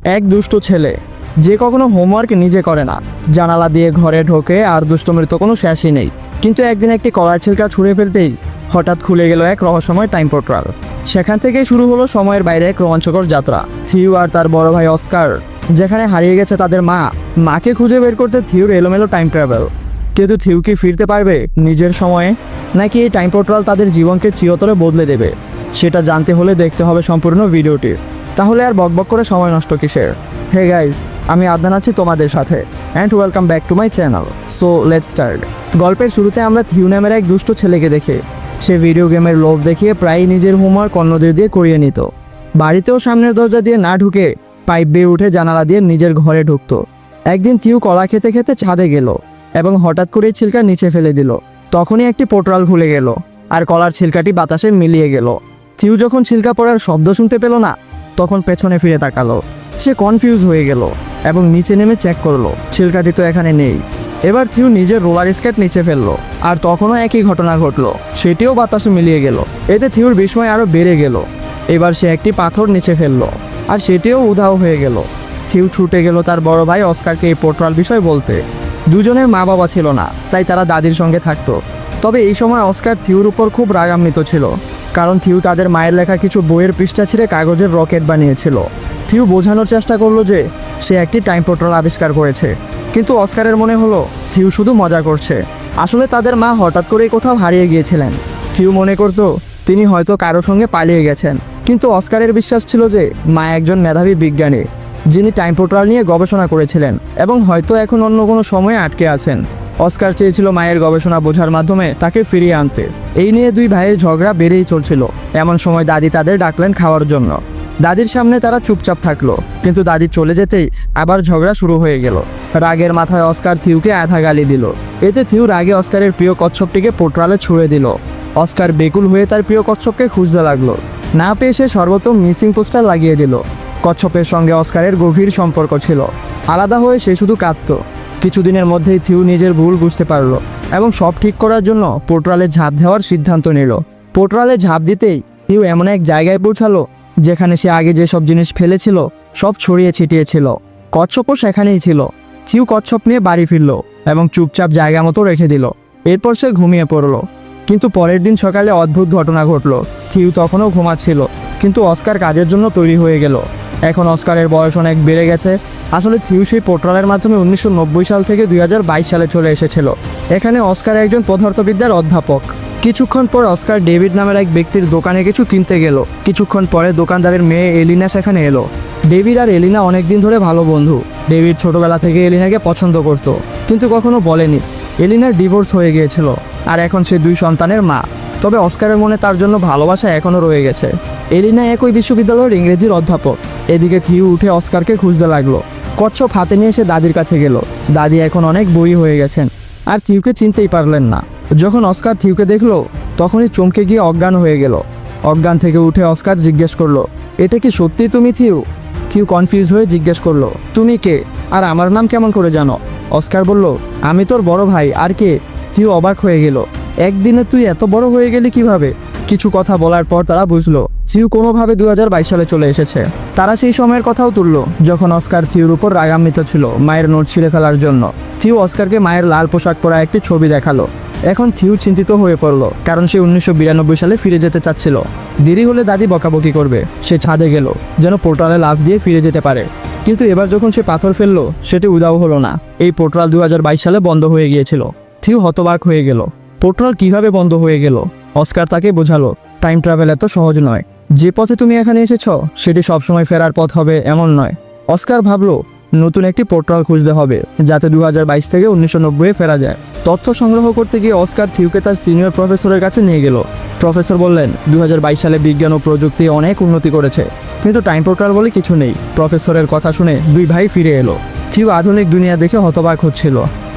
এক দুষ্ট ছেলে যে কখনো হোমওয়ার্ক নিজে করে না, জানালা দিয়ে ঘরে ঢোকে আর দুষ্টমির তো কোনো শেষই নেই। কিন্তু একদিন একটি কলার ছিলকা ছুঁড়ে ফেলতেই হঠাৎ খুলে গেল এক রহস্যময় টাইম পোর্টাল। সেখান থেকেই শুরু হলো সময়ের বাইরে এক রোমাঞ্চকর যাত্রা। থিউ আর তার বড় ভাই অস্কার যেখানে হারিয়ে গেছে তাদের মাকে খুঁজে বের করতে থিউর এলোমেলো টাইম ট্রাভেল। কিন্তু থিউ কি ফিরতে পারবে নিজের সময়ে, নাকি এই টাইম পোর্টাল তাদের জীবনকে চিরতরে বদলে দেবে? সেটা জানতে হলে দেখতে হবে সম্পূর্ণ ভিডিওটি। তাহলে আর বকবক করে সময় নষ্ট কিসের। হে গাইজ, আমি আদনান আছি তোমাদের সাথে and welcome back to my channel. So let's start. গল্পের শুরুতে আমরা থিউ নামের এক দুষ্ট ছেলেকে দেখে। সে ভিডিও গেমের লোভ দেখিয়ে প্রায়ই নিজের হোমওয়ার্ক অন্যদের দিয়ে করিয়ে নিত। বাড়িতেও সামনের দরজা দিয়ে না ঢুকে পাইপ বেয়ে উঠে জানালা দিয়ে নিজের ঘরে ঢুকতো। একদিন থিউ কলা খেতে খেতে ছাদে গেল এবং হঠাৎ করেই ছিলকা নিচে ফেলে দিল। তখনই একটি পোর্টাল খুলে গেল আর কলার ছিলকাটি বাতাসে মিলিয়ে গেল। থিউ যখন ছিলকা পড়ার শব্দ শুনতে পেল না, তখন পেছনে ফিরে তাকালো। সে কনফিউজ হয়ে গেল এবং নিচে নেমে চেক করলো, ছিলকাটি তো এখানে নেই। এবার থিউ নিজের রোলার স্কেট নিচে ফেললো আর তখনও একই ঘটনা ঘটলো, সেটিও বাতাসে মিলিয়ে গেল। এতে থিউর বিস্ময় আরও বেড়ে গেল। এবার সে একটি পাথর নিচে ফেললো আর সেটিও উধাও হয়ে গেল। থিউ ছুটে গেল তার বড় ভাই অস্কারকে এই পোর্টাল বিষয় বলতে। দুজনের মা বাবা ছিল না, তাই তারা দাদির সঙ্গে থাকতো। তবে এই সময় অস্কার থিউর উপর খুব রাগান্বিত ছিল, কারণ থিউ তাদের মায়ের লেখা কিছু বইয়ের পৃষ্ঠা ছিঁড়ে কাগজের রকেট বানিয়েছিল। থিউ বোঝানোর চেষ্টা করলো যে সে একটি টাইম পোর্টাল আবিষ্কার করেছে, কিন্তু অস্কারের মনে হলো থিউ শুধু মজা করছে। আসলে তাদের মা হঠাৎ করেই কোথাও হারিয়ে গিয়েছিলেন। থিউ মনে করতো তিনি হয়তো কারো সঙ্গে পালিয়ে গেছেন, কিন্তু অস্কারের বিশ্বাস ছিল যে মা একজন মেধাবী বিজ্ঞানী যিনি টাইম পোর্টাল নিয়ে গবেষণা করেছিলেন এবং হয়তো এখন অন্য কোনো সময়ে আটকে আছেন। অস্কার চেয়েছিল মায়ের গবেষণা বোঝার মাধ্যমে তাকে ফিরিয়ে আনতে। এই নিয়ে দুই ভাইয়ের ঝগড়া বেড়েই চলছিল। এমন সময় দাদি তাদের ডাকলেন খাওয়ার জন্য। দাদির সামনে তারা চুপচাপ থাকলো, কিন্তু দাদি চলে যেতেই আবার ঝগড়া শুরু হয়ে গেল। রাগের মাথায় অস্কার থিউকে আধা গালি দিল। এতে থিউ রাগে অস্কারের প্রিয় কচ্ছপটিকে পোর্টালে ছুঁড়ে দিল। অস্কার বেকুল হয়ে তার প্রিয় কচ্ছপকে খুঁজতে লাগলো। না পেয়ে সে সর্বপ্রথম মিসিং পোস্টার লাগিয়ে দিল। কচ্ছপের সঙ্গে অস্কারের গভীর সম্পর্ক ছিল। আলাদা হয়ে সে শুধু কাঁদত। কিছুদিনের মধ্যেই থিউ নিজের ভুল বুঝতে পারলো এবং সব ঠিক করার জন্য পোর্টালে ঝাঁপ দেওয়ার সিদ্ধান্ত নিল। পোর্টালে ঝাঁপ দিতেই থিউ এমন এক জায়গায় পৌঁছালো যেখানে সে আগে যেসব জিনিস ফেলেছিল সব ছড়িয়ে ছিটিয়েছিল। কচ্ছপও সেখানেই ছিল। থিউ কচ্ছপ নিয়ে বাড়ি ফিরল এবং চুপচাপ জায়গা মতো রেখে দিল। এরপর সে ঘুমিয়ে পড়ল। কিন্তু পরের দিন সকালে অদ্ভুত ঘটনা ঘটল। থিউ তখনও ঘুমাচ্ছিল, কিন্তু অস্কার কাজের জন্য তৈরি হয়ে গেল। এখন অস্কারের বয়স অনেক বেড়ে গেছে। আসলে থিউ সেই পোর্টালের মাধ্যমে 1990 সাল থেকে 2022 সালে চলে এসেছিল। এখানে অস্কার একজন পদার্থবিদ্যার অধ্যাপক। কিছুক্ষণ পর অস্কার ডেভিড নামের এক ব্যক্তির দোকানে কিছু কিনতে গেল। কিছুক্ষণ পরে দোকানদারের মেয়ে এলিনা সেখানে এলো। ডেভিড আর এলিনা অনেকদিন ধরে ভালো বন্ধু। ডেভিড ছোটবেলা থেকে এলিনাকে পছন্দ করত, কিন্তু কখনো বলেনি। এলিনার ডিভোর্স হয়ে গিয়েছিল আর এখন সে 2 সন্তানের মা। তবে অস্কারের মনে তার জন্য ভালোবাসা এখনও রয়ে গেছে। এলিনা একই বিশ্ববিদ্যালয়ের ইংরেজির অধ্যাপক। এদিকে থিউ উঠে অস্কারকে খুঁজতে লাগলো। কচ্ছপ হাতে নিয়ে সে দাদির কাছে গেল। দাদি এখন অনেক বই হয়ে গেছেন আর থিউকে চিনতেই পারলেন না। যখন অস্কার থিউকে দেখলো, তখনই চমকে গিয়ে অজ্ঞান হয়ে গেল। অজ্ঞান থেকে উঠে অস্কার জিজ্ঞেস করলো, এটা কি সত্যি তুমি থিউ? থিউ কনফিউজ হয়ে জিজ্ঞেস করলো, তুমি কে আর আমার নাম কেমন করে জানো? অস্কার বলল, আমি তোর বড় ভাই। আর কে? থিউ অবাক হয়ে গেল। একদিনে তুই এত বড় হয়ে গেলি কিভাবে? কিছু কথা বলার পর তারা বুঝলো থিউ কোনোভাবে 2022 সালে চলে এসেছে। তারা সেই সময়ের কথাও তুলল যখন অস্কার থিউর উপর রাগান্বিত ছিল মায়ের নোট ছিঁড়ে ফেলার জন্য। থিউ অস্কারকে মায়ের লাল পোশাক পরা একটি ছবি দেখালো। এখন থিউ চিন্তিত হয়ে পড়ল, কারণ সে 1992 সালে ফিরে যেতে চাচ্ছিল। দেরি হলে দাদি বকাবকি করবে। সে ছাদে গেল যেন পোর্টালে লাফ দিয়ে ফিরে যেতে পারে। কিন্তু এবার যখন সে পাথর ফেললো, সেটি উধাও হলো না। এই পোর্টাল 2022 সালে বন্ধ হয়ে গিয়েছিল। থিউ হতবাক হয়ে গেল। পোর্টাল কিভাবে বন্ধ হয়ে গেল? অস্কার তাকে বোঝালো, টাইম ট্রাভেল এত সহজ নয়। যে পথে তুমি এখানে এসেছ সেটি সবসময় ফেরার পথ হবে এমন নয়। অস্কার ভাবলো নতুন একটি পোর্টাল খুঁজতে হবে যাতে 2022 থেকে 1990 ফেরা যায়। তথ্য সংগ্রহ করতে গিয়ে অস্কার থিউকে তার সিনিয়র প্রফেসরের কাছে নিয়ে গেল। প্রফেসর বললেন 2022 সালে বিজ্ঞান ও প্রযুক্তি অনেক উন্নতি করেছে, কিন্তু টাইম পোর্টাল বলে কিছু নেই। প্রফেসরের কথা শুনে দুই ভাই ফিরে এলো। থিউ আধুনিক দুনিয়া দেখে হতবাক হচ্ছিল।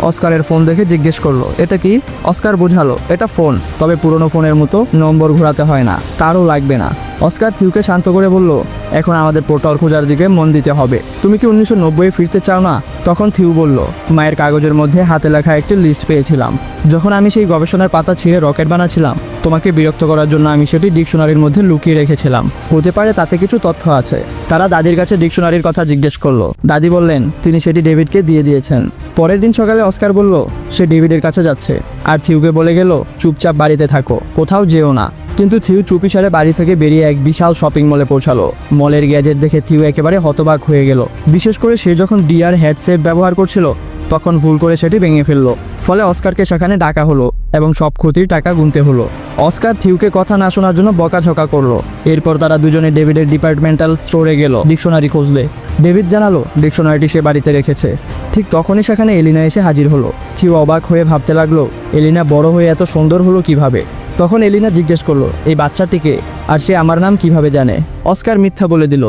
অস্কারের ফোন দেখে জিজ্ঞেস করলো, এটা কি? অস্কার বোঝালো, এটা ফোন, তবে পুরনো ফোনের মতো নম্বর ঘোরাতে হয় না, তারও লাগবে না। অস্কার থিউকে শান্ত করে বলল, এখন আমাদের পোর্টাল খোঁজার দিকে মন দিতে হবে। তুমি কি 1990-এ ফিরতে চাও না? তখন থিউ বলল, মায়ের কাগজের মধ্যে হাতে লেখা একটি লিস্ট পেয়েছিলাম। যখন আমি সেই গবেষণার পাতা ছিঁড়ে রকেট বানাচ্ছিলাম, তোমাকে বিরক্ত করার জন্য আমি সেটি ডিকশনারির মধ্যে লুকিয়ে রেখেছিলাম। হতে পারে তাতে কিছু তথ্য আছে। তারা দাদির কাছে ডিকশনারির কথা জিজ্ঞেস করলো। দাদি বললেন তিনি সেটি ডেভিডকে দিয়ে দিয়েছেন। পরের দিন সকালে অস্কার বলল সে ডেভিডের কাছে যাচ্ছে, আর থিউকে বলে গেল চুপচাপ বাড়িতে থাকো, কোথাও যেও না। কিন্তু থিউ চুপিসারে বাড়ি থেকে বেরিয়ে এক বিশাল শপিং মলে পৌঁছালো। মলের গ্যাজেট দেখে থিউ একেবারে হতবাক হয়ে গেল। বিশেষ করে সে যখন ডিআর হেডসেট ব্যবহার করছিল তখন ভুল করে সেটি ভেঙে ফেলল। ফলে অস্কারকে সেখানে ডাকা হলো এবং সব ক্ষতির টাকা গুনতে হলো। অস্কার থিউকে কথা না শোনার জন্য বকাঝকা করলো। এরপর তারা দুজনে ডেভিডের ডিপার্টমেন্টাল স্টোরে গেল ডিকশনারি খুঁজতে। ডেভিড জানালো ডিকশনারিটি সে বাড়িতে রেখেছে। ঠিক তখনই সেখানে এলিনা এসে হাজির হলো। থিউ অবাক হয়ে ভাবতে লাগলো এলিনা বড় হয়ে এত সুন্দর হলো কিভাবে। তখন এলিনা জিজ্ঞেস করলো, এই বাচ্চাটিকে, আর সে আমার নাম কিভাবে জানে? অস্কার মিথ্যা বলে দিল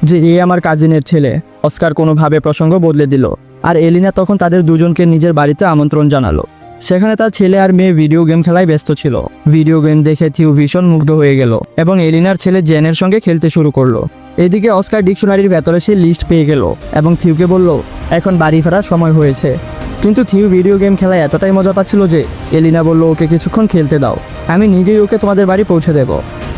যে এ আমার কাজিনের ছেলে। অস্কার কোনোভাবে প্রসঙ্গ বদলে দিল, আর এলিনা তখন তাদের দুজনকে নিজের বাড়িতে আমন্ত্রণ জানালো। সেখানে তার ছেলে আর মেয়ে ভিডিও গেম খেলায় ব্যস্ত ছিল। ভিডিও গেম দেখে থিউ ভীষণ মুগ্ধ হয়ে গেল এবং এলিনার ছেলে জেনের সঙ্গে খেলতে শুরু করলো। এদিকে অস্কার ডিকশনারির ভেতরে সে লিস্ট পেয়ে গেল এবং থিউকে বলল এখন বাড়ি ফেরার সময় হয়েছে। কিন্তু থিউ ভিডিও গেম খেলায় এতটাই মজা পাচ্ছিল যে এলিনা বলল ওকে কিছুক্ষণ খেলতে দাও, আমি নিজেই ওকে তোমাদের বাড়ি পৌঁছে দেব।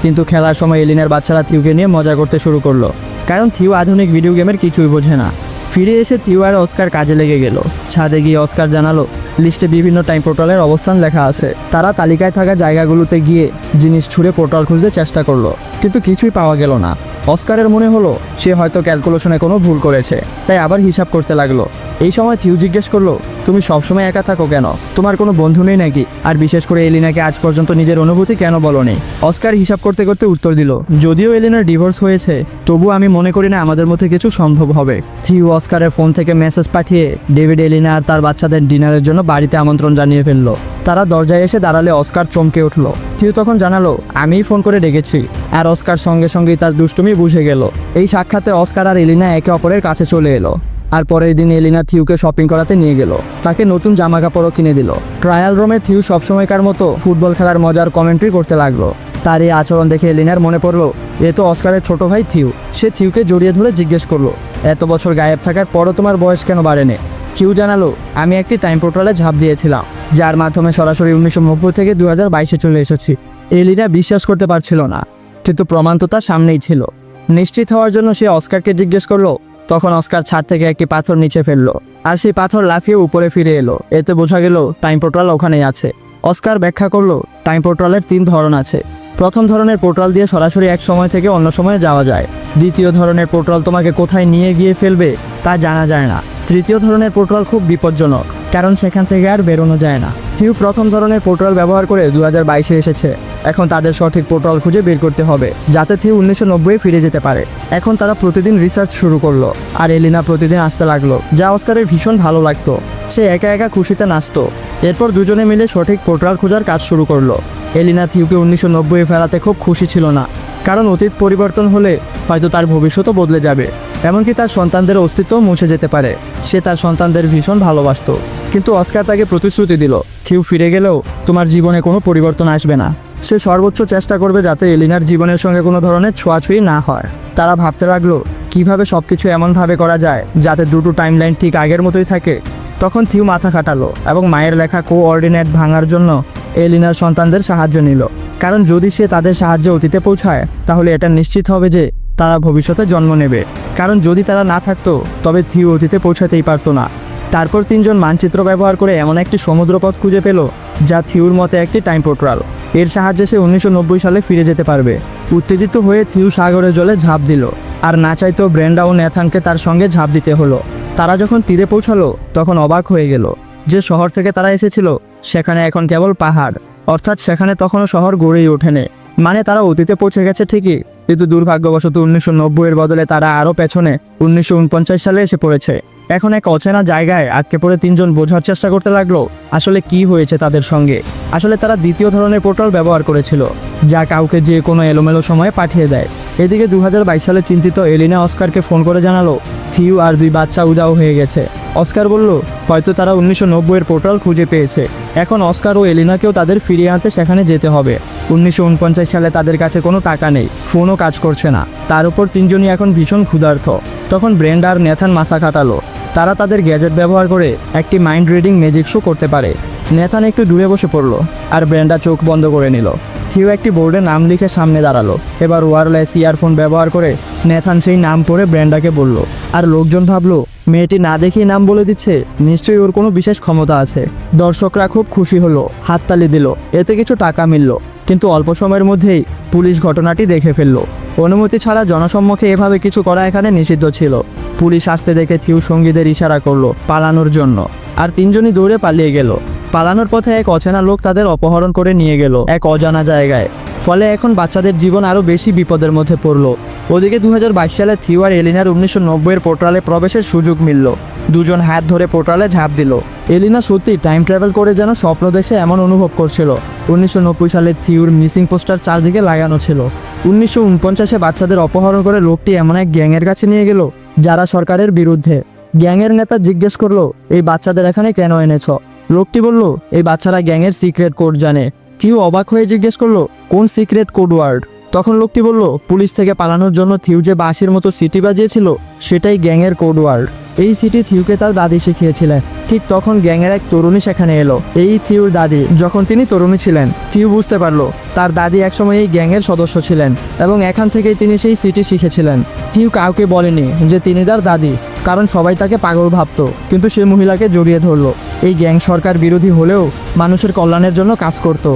কিন্তু খেলার সময় এলিনার বাচ্চারা থিউকে নিয়ে মজা করতে শুরু করলো, কারণ থিউ আধুনিক ভিডিও গেমের কিছুই বোঝে না। ফিরে এসে থিউ আর অস্কার কাজে লেগে গেল। ছাদে গিয়ে অস্কার জানালো লিস্টে বিভিন্ন টাইম পোর্টালের অবস্থান লেখা আছে। তারা তালিকায় থাকা জায়গাগুলোতে গিয়ে জিনিস ছুঁড়ে পোর্টাল খুঁজতে চেষ্টা করলো, কিন্তু কিছুই পাওয়া গেল না। অস্কারের মনে হলো সে হয়তো ক্যালকুলেশনে কোনো ভুল করেছে, তাই আবার হিসাব করতে লাগলো। এই সময় থিউ জিজ্ঞেস করলো, তুমি সবসময় একা থাকো কেন? তোমার কোনো বন্ধু নেই নাকি? আর বিশেষ করে এলিনাকে আজ পর্যন্ত নিজের অনুভূতি কেন বলোনি? অস্কার হিসাব করতে করতে উত্তর দিল, যদিও এলিনার ডিভোর্স হয়েছে, তবু আমি মনে করি না আমাদের মধ্যে কিছু সম্ভব হবে। থিউ অস্কারের ফোন থেকে মেসেজ পাঠিয়ে ডেভিড, এলিনা আর তার বাচ্চাদের ডিনারের জন্য বাড়িতে আমন্ত্রণ জানিয়ে ফেললো। তারা দরজায় এসে দাঁড়ালে অস্কার চমকে উঠলো। থিউ তখন জানালো, আমিই ফোন করে ডেকেছি। আর অস্কার সঙ্গে সঙ্গেই তার দুষ্টুমি বুঝে গেল। এই সাক্ষাতে অস্কার আর এলিনা একে অপরের কাছে চলে এলো। আর পরের দিন এলিনা থিউকে শপিং করাতে নিয়ে গেল, তাকে নতুন জামা কাপড়ও কিনে দিল। ট্রায়াল রুমে থিউ সবসময়কার মতো ফুটবল খেলার মজার কমেন্ট্রি করতে লাগলো। তার এই আচরণ দেখে এলিনার মনে পড়লো এ তো অস্কারের ছোট ভাই থিউ। সে থিউকে জড়িয়ে ধরে জিজ্ঞেস করলো, এত বছর গায়েব থাকার পরও তোমার বয়স কেন বাড়েনি? থিউ জানালো, আমি একটি টাইম পোর্টালে ঝাঁপ দিয়েছিলাম, যার মাধ্যমে সরাসরি 1990 থেকে 2022-এ চলে এসেছি। এলিনা বিশ্বাস করতে পারছিল না, কিন্তু প্রমাণ তো তার সামনেই ছিল। নিশ্চিত হওয়ার জন্য সে অস্কারকে জিজ্ঞেস করলো। তখন অস্কার ছাদ থেকে একটি পাথর নিচে ফেললো, আর সেই পাথর লাফিয়ে উপরে ফিরে এলো। এতে বোঝা গেল টাইম পোর্টাল ওখানেই আছে। অস্কার ব্যাখ্যা করলো টাইম পোর্টালের 3 ধরন আছে। প্রথম ধরনের পোর্টাল দিয়ে সরাসরি এক সময় থেকে অন্য সময়ে যাওয়া যায়। দ্বিতীয় ধরনের পোর্টাল তোমাকে কোথায় নিয়ে গিয়ে ফেলবে তা জানা যায় না। তৃতীয় ধরনের পোর্টাল খুব বিপজ্জনক, কারণ সেখান থেকে আর বেরোনো যায় না। থিউ প্রথম ধরনের পোর্টাল ব্যবহার করে 2022-এ এসেছে। এখন তাদের সঠিক পোর্টাল খুঁজে বের করতে হবে, যাতে থিউ 1990-এ ফিরে যেতে পারে। এখন তারা প্রতিদিন রিসার্চ শুরু করলো, আর এলিনা প্রতিদিন আসতে লাগলো, যা অস্কারের ভীষণ ভালো লাগতো। সে একা একা খুশিতে নাচতো। এরপর দুজনে মিলে সঠিক পোর্টাল খোঁজার কাজ শুরু করলো। এলিনা থিউকে 1990-এ ফেরাতে খুব খুশি ছিল না, কারণ অতীত পরিবর্তন হলে হয়তো তার ভবিষ্যতও বদলে যাবে, এমনকি তার সন্তানদের অস্তিত্বও মুছে যেতে পারে। সে তার সন্তানদের ভীষণ ভালোবাসতো। কিন্তু অস্কার তাকে প্রতিশ্রুতি দিল, থিউ ফিরে গেলেও তোমার জীবনে কোনো পরিবর্তন আসবে না। সে সর্বোচ্চ চেষ্টা করবে যাতে এলিনার জীবনের সঙ্গে কোনো ধরনের ছোঁয়াছুঁয়ি না হয়। তারা ভাবতে লাগলো কিভাবে সবকিছু এমনভাবে করা যায় যাতে দুটো টাইমলাইন ঠিক আগের মতোই থাকে। তখন থিউ মাথা খাটালো এবং মায়ের লেখা কোঅর্ডিনেট ভাঙার জন্য এলিনার সন্তানদের সাহায্য নিল। কারণ যদি সে তাদের সাহায্যে অতীতে পৌঁছায়, তাহলে এটা নিশ্চিত হবে যে তারা ভবিষ্যতে জন্ম নেবে। কারণ যদি তারা না থাকতো, তবে থিউ অতীতে পৌঁছাতেই পারতো না। তারপর 3 জন মানচিত্র ব্যবহার করে এমন একটি সমুদ্রপথ খুঁজে পেল, যা থিউর মতে একটি টাইম পোর্টাল। এর সাহায্যে সে 1990 সালে ফিরে যেতে পারবে। উত্তেজিত হয়ে থিউ সাগরের জলে ঝাঁপ দিল, আর না চাইতেও ব্রেন্ডা ও ন্যাথানকে তার সঙ্গে ঝাঁপ দিতে হলো। তারা যখন তীরে পৌঁছালো, তখন অবাক হয়ে গেল যে শহর থেকে তারা এসেছিল সেখানে এখন কেবল পাহাড়, অর্থাৎ সেখানে তখনও শহর গড়েই ওঠেনি। মানে তারা অতীতে পৌঁছে গেছে ঠিকই, কিন্তু দুর্ভাগ্যবশত 1990-এর বদলে তারা আরও পেছনে 1949 সালে এসে পড়েছে। এখন এক অচেনা জায়গায় আটকে পড়ে 3 জন বোঝার চেষ্টা করতে লাগলো আসলে কি হয়েছে তাদের সঙ্গে। আসলে তারা দ্বিতীয় ধরনের পোর্টাল ব্যবহার করেছিল, যা কাউকে যে কোনো এলোমেলো সময়ে পাঠিয়ে দেয়। এদিকে 2022 সালে চিন্তিত এলিনা অস্কারকে ফোন করে জানালো থিউ আর 2 বাচ্চা উধাও হয়ে গেছে। অস্কার বলল হয়তো তারা 1990-এর পোর্টাল খুঁজে পেয়েছে। এখন অস্কার ও এলিনাকেও তাদের ফিরিয়ে আনতে সেখানে যেতে হবে। 1949 সালে তাদের কাছে কোনো টাকা নেই, ফোনও কাজ করছে না, তার উপর তিনজনই এখন ভীষণ ক্ষুধার্ত। তখন ব্রেন্ডা আর নেথান মাথা কাটালো তারা তাদের গ্যাজেট ব্যবহার করে একটি মাইন্ড রিডিং ম্যাজিক শো করতে পারে। নেথান একটু দূরে বসে পড়ল আর ব্রেন্ডা চোখ বন্ধ করে নিল। থিও একটি বোর্ডে নাম লিখে সামনে দাঁড়ালো। এবার ওয়্যারলেস ইয়ারফোন ব্যবহার করে নেথান সেই নাম পড়ে ব্রেন্ডাকে বলল। আর লোকজন ভাবলো মেয়েটি না দেখেই নাম বলে দিচ্ছে, নিশ্চয়ই ওর কোনো বিশেষ ক্ষমতা আছে। দর্শকরা খুব খুশি হলো, হাততালি দিল, এতে কিছু টাকা মিলল। কিন্তু অল্প সময়ের মধ্যেই পুলিশ ঘটনাটি দেখে ফেললো। অনুমতি ছাড়া জনসম্মুখে এভাবে কিছু করা এখানে নিষিদ্ধ ছিল। পুলিশ আসতে দেখে থিউ সঙ্গীদের ইশারা করলো পালানোর জন্য, আর তিনজনই দৌড়ে পালিয়ে গেল। পালানোর পথে এক অচেনা লোক তাদের অপহরণ করে নিয়ে গেল এক অজানা জায়গায়। ফলে এখন বাচ্চাদের জীবন আরও বেশি বিপদের মধ্যে পড়ল। ওদিকে 2022 সালে থিউ আর এলিনার 1990-এর পোর্টালে প্রবেশের সুযোগ মিলল। দুজন হাত ধরে পোর্টালে ঝাঁপ দিল। এলিনা সত্যি টাইম ট্রাভেল করে যেন স্বপ্ন দেখে এমন অনুভব করছিল। 1990 সালের থিউর মিসিং পোস্টার চারদিকে লাগানো ছিল। 1949-এ বাচ্চাদের অপহরণ করে লোকটি এমন এক গ্যাংয়ের কাছে নিয়ে গেল যারা সরকারের বিরুদ্ধে। গ্যাংয়ের নেতা জিজ্ঞেস করলো এই বাচ্চাদের এখানে কেন এনেছ? লোকটি বলল এই বাচ্চারা গ্যাংয়ের সিক্রেট কোড জানে। থিউ অবাক হয়ে জিজ্ঞেস করলো কোন সিক্রেট কোড ওয়ার্ড? তখন লোকটি বলল পুলিশ থেকে পালানোর জন্য থিউ যে বাঁশির মতো সিটি বাজিয়েছিল সেটাই গ্যাংয়ের কোড ওয়ার্ড। এই সিটি থিউকে তার দাদি শিখিয়েছিলেন। ঠিক তখন গ্যাংয়ের এক তরুণী সেখানে এলো, এই থিউর দাদি। যখন তিনি তরুণী ছিলেন থিউ বুঝতে পারলো তার দাদি একসময় এই গ্যাংয়ের সদস্য ছিলেন এবং এখান থেকেই তিনি সেই সিটি শিখেছিলেন। থিউ কাউকে বলেনি যে তিনি তার দাদি, কারণ সবাই তাকে পাগল ভাবত। কিন্তু সে মহিলাকে জড়িয়ে ধরলো। এই গ্যাং সরকার বিরোধী হলেও মানুষের কল্যাণের জন্য কাজ করত,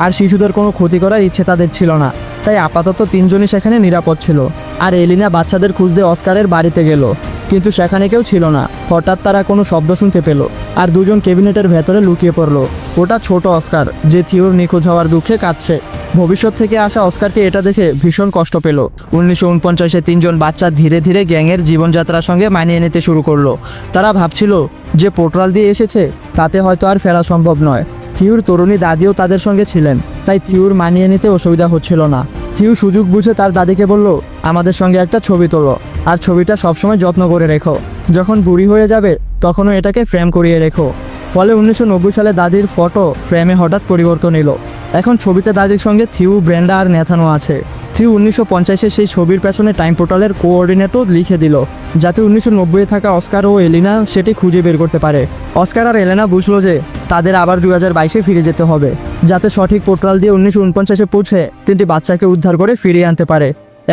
আর শিশুদের কোনো ক্ষতি করার ইচ্ছে তাদের ছিল না। তাই আপাতত তিনজনই সেখানে নিরাপদ ছিল। আর এলিনা বাচ্চাদের খুঁজতে অস্কারের বাড়িতে গেল, কিন্তু সেখানে কেউ ছিল না। হঠাৎ তারা কোনো শব্দ শুনতে পেল আর দুজন ক্যাবিনেটের ভেতরে লুকিয়ে পড়ল। ওটা ছোট অস্কার, যে থিওর নিখোঁজ হওয়ার দুঃখে কাঁদছে। ভবিষ্যৎ থেকে আসা অস্কারকে এটা দেখে ভীষণ কষ্ট পেল। 1949-এ তিনজন বাচ্চা ধীরে ধীরে গ্যাংয়ের জীবনযাত্রার সঙ্গে মানিয়ে নিতে শুরু করলো। তারা ভাবছিল যে পোর্টাল দিয়ে এসেছে তাতে হয়তো আর ফেরা সম্ভব নয়। থিউর তরুণী দাদিও তাদের সঙ্গে ছিলেন, তাই থিউর মানিয়ে নিতে অসুবিধা হচ্ছিল না। থিউ সুযোগ বুঝে তার দাদিকে বলল আমাদের সঙ্গে একটা ছবি তোলো, আর ছবিটা সবসময় যত্ন করে রেখো। যখন বুড়ি হয়ে যাবে তখনও এটাকে ফ্রেম করিয়ে রেখো। ফলে 1990 সালে দাদির ফটো ফ্রেমে হঠাৎ পরিবর্তন এলো। এখন ছবিতে দাদির সঙ্গে থিউ, ব্রেন্ডা আর নেথানও আছে। থিউ 1950-এ সেই ছবির পেছনে টাইম পোর্টালের কোঅর্ডিনেটও লিখে দিল, যাতে 1990-এ থাকা অস্কার ও এলিনা সেটি খুঁজে বের করতে পারে। অস্কার আর এলেনা বুঝলো যে তাদের আবার 2022-এ ফিরে যেতে হবে, যাতে সঠিক পোর্টাল দিয়ে 1949-এ পৌঁছে তিনটি বাচ্চাকে উদ্ধার করে ফিরিয়ে আনতে পারে।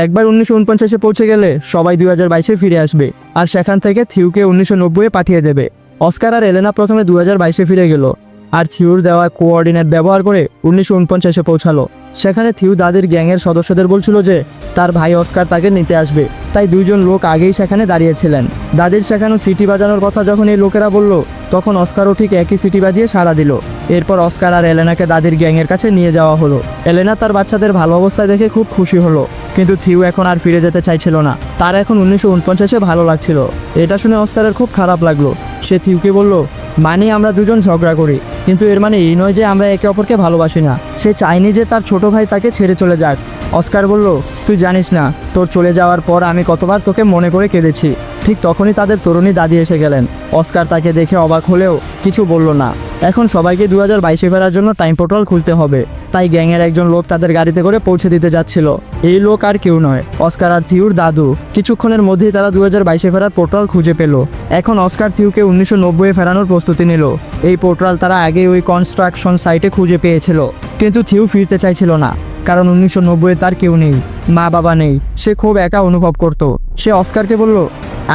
একবার 1949-এ পৌঁছে গেলে সবাই 2022-এ ফিরে আসবে, আর সেখান থেকে থিউকে 1990-এ পাঠিয়ে দেবে। অস্কার আর এলেনা প্রথমে 2022-এ ফিরে গেল, আর থিউর দেওয়া কোঅর্ডিনেট ব্যবহার করে 1949-এ পৌঁছালো। সেখানে থিউ দাদির গ্যাংয়ের সদস্যদের বলছিল যে তার ভাই অস্কার তাকে নিতে আসবে, তাই দুইজন লোক আগেই সেখানে দাঁড়িয়েছিলেন। দাদির সেখানে সিটি বাজানোর কথা যখন এই লোকেরা বলল, তখন অস্কারও ঠিক একই সিটি বাজিয়ে সাড়া দিল। এরপর অস্কার আর এলেনাকে দাদির গ্যাংয়ের কাছে নিয়ে যাওয়া হলো। এলেনা তার বাচ্চাদের ভালো অবস্থায় দেখে খুব খুশি হলো, কিন্তু থিউ এখন আর ফিরে যেতে চাইছিল না। তার এখন 1949-এ ভালো লাগছিল। এটা শুনে অস্কারের খুব খারাপ লাগলো। সে থিউকে বলল মানে আমরা দুজন ঝগড়া করি, কিন্তু এর মানে এই নয় যে আমরা একে অপরকে ভালোবাসি না। সে চায়নি যে তার ছোট ভাই তাকে ছেড়ে চলে যাক। অস্কার বলল তুই জানিস না তোর চলে যাওয়ার পর আমি কতবার তোকে মনে করে কেঁদেছি। ঠিক তখনই তাদের তরুণী দাদি এসে গেলেন। অস্কার তাকে দেখে অবাক হলেও কিছু বলল না। এখন সবাইকে 2022-এ ফেরার জন্য টাইম পোর্টাল খুঁজতে হবে, তাই গ্যাংয়ের একজন লোক তাদের গাড়িতে করে পৌঁছে দিতে যাচ্ছিল। এই লোক আর কেউ নয়, অস্কার আর থিউর দাদু। কিছুক্ষণের মধ্যেই তারা 2022-এ ফেরার পোর্টাল খুঁজে পেল। এখন অস্কার থিউকে 1990-এ ফেরানোর প্রস্তুতি নিল। এই পোর্টাল তারা আগে ওই কনস্ট্রাকশন সাইটে খুঁজে পেয়েছিল, কিন্তু থিউ ফিরতে চাইছিল না, কারণ 1990-এ তার কেউ নেই, মা বাবা নেই। সে খুব একা অনুভব করত। সে অস্কারকে বলল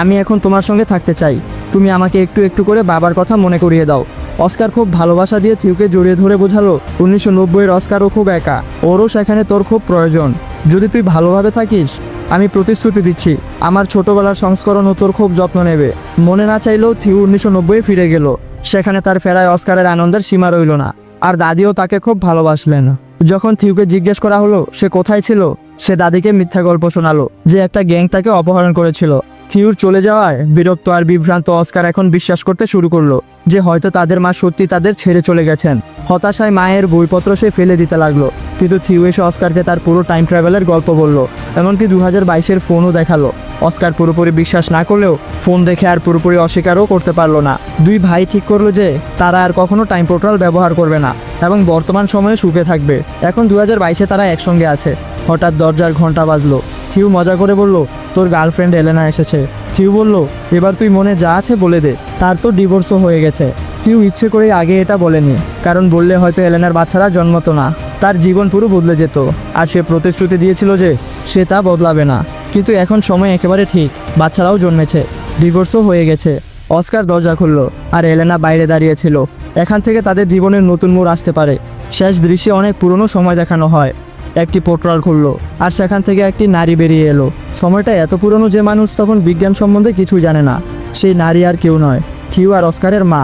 আমি এখন তোমার সঙ্গে থাকতে চাই, তুমি আমাকে একটু একটু করে বাবার কথা মনে করিয়ে দাও। অস্কার খুব ভালোবাসা দিয়ে থিউকে জড়িয়ে ধরে বোঝালো 1990-এর অস্কারও খুব একা, ওরও সেখানে তোর খুব প্রয়োজন। যদি তুই ভালোভাবে থাকিস আমি প্রতিশ্রুতি দিচ্ছি আমার ছোটবেলার সংস্করণও তোর খুব যত্ন নেবে। মনে না চাইলেও থিউ 1990-এ ফিরে গেল। সেখানে তার ফেরায় অস্কারের আনন্দের সীমা রইল না, আর দাদিও তাকে খুব ভালোবাসলেন। যখন থিউকে জিজ্ঞেস করা হলো সে কোথায় ছিল, সে দাদিকে মিথ্যা গল্প শোনালো যে একটা গ্যাং তাকে অপহরণ করেছিল। থিউর চলে যাওয়ায় বিরক্ত আর বিভ্রান্ত অস্কার এখন বিশ্বাস করতে শুরু করলো যে হয়তো তাদের মা সত্যি তাদের ছেড়ে চলে গেছেন। হতাশায় মায়ের বইপত্র সে ফেলে দিতে লাগলো। কিন্তু থিউ এসে অস্কারকে তার পুরো টাইম ট্রাভেলের গল্প বলল, এমনকি 2022-এর ফোনও দেখালো। অস্কার পুরোপুরি বিশ্বাস না করলেও ফোন দেখে আর পুরোপুরি অস্বীকারও করতে পারলো না। দুই ভাই ঠিক করলো যে তারা আর কখনো টাইম পোর্টাল ব্যবহার করবে না এবং বর্তমান সময়ে সুখে থাকবে। এখন 2022-এ তারা একসঙ্গে আছে। হঠাৎ দরজার ঘন্টা বাজলো। থিউ মজা করে বলল, তোর গার্লফ্রেন্ড এলেনা এসেছে। থিউ বলল, এবার তুই মনে যা আছে বলে দে, তার তো ডিভোর্সও হয়ে গেছে। থিউ ইচ্ছে করে আগে এটা বলেনি, কারণ বললে হয়তো এলেনার বাচ্চারা জন্মতো না, তার জীবন পুরো বদলে যেত। আর সে প্রতিশ্রুতি দিয়েছিল যে সে তা বদলাবে না। কিন্তু এখন সময় একেবারে ঠিক, বাচ্চারাও জন্মেছে, ডিভোর্সও হয়ে গেছে। অস্কার দরজা খুলল আর এলেনা বাইরে দাঁড়িয়েছিল। এখান থেকে তাদের জীবনের নতুন মোড় আসতে পারে। শেষ দৃশ্যে অনেক পুরনো সময় দেখানো হয়। একটি পোর্টাল খুললো আর সেখান থেকে একটি নারী বেরিয়ে এলো। সময়টা এত পুরনো যে মানুষ তখন বিজ্ঞান সম্বন্ধে কিছুই জানে না। সেই নারী আর কেউ নয়, থিউ আর অস্কারের মা।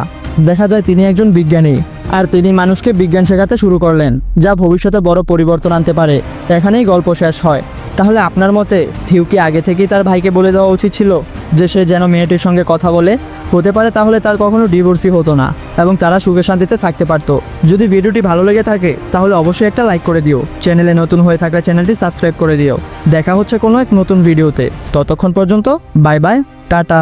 দেখা যায় তিনি একজন বিজ্ঞানী, আর তিনি মানুষকে বিজ্ঞান শেখাতে শুরু করলেন, যা ভবিষ্যতে বড় পরিবর্তন আনতে পারে। এখানেই গল্প শেষ হয়। তাহলে আপনার মতে থিউ কি আগে থেকেই তার ভাইকে বলে দেওয়া উচিত ছিল যে সে যেন মেয়েটির সঙ্গে কথা বলে? হতে পারে তাহলে তার কখনো ডিভোর্সই হতো না এবং তারা সুখে শান্তিতে থাকতে পারতো। যদি ভিডিওটি ভালো লেগে থাকে তাহলে অবশ্যই একটা লাইক করে দিও। চ্যানেলে নতুন হয়ে থাকলে চ্যানেলটি সাবস্ক্রাইব করে দিও। দেখা হচ্ছে কোনো এক নতুন ভিডিওতে। ততক্ষণ পর্যন্ত বাই বাই, টাটা।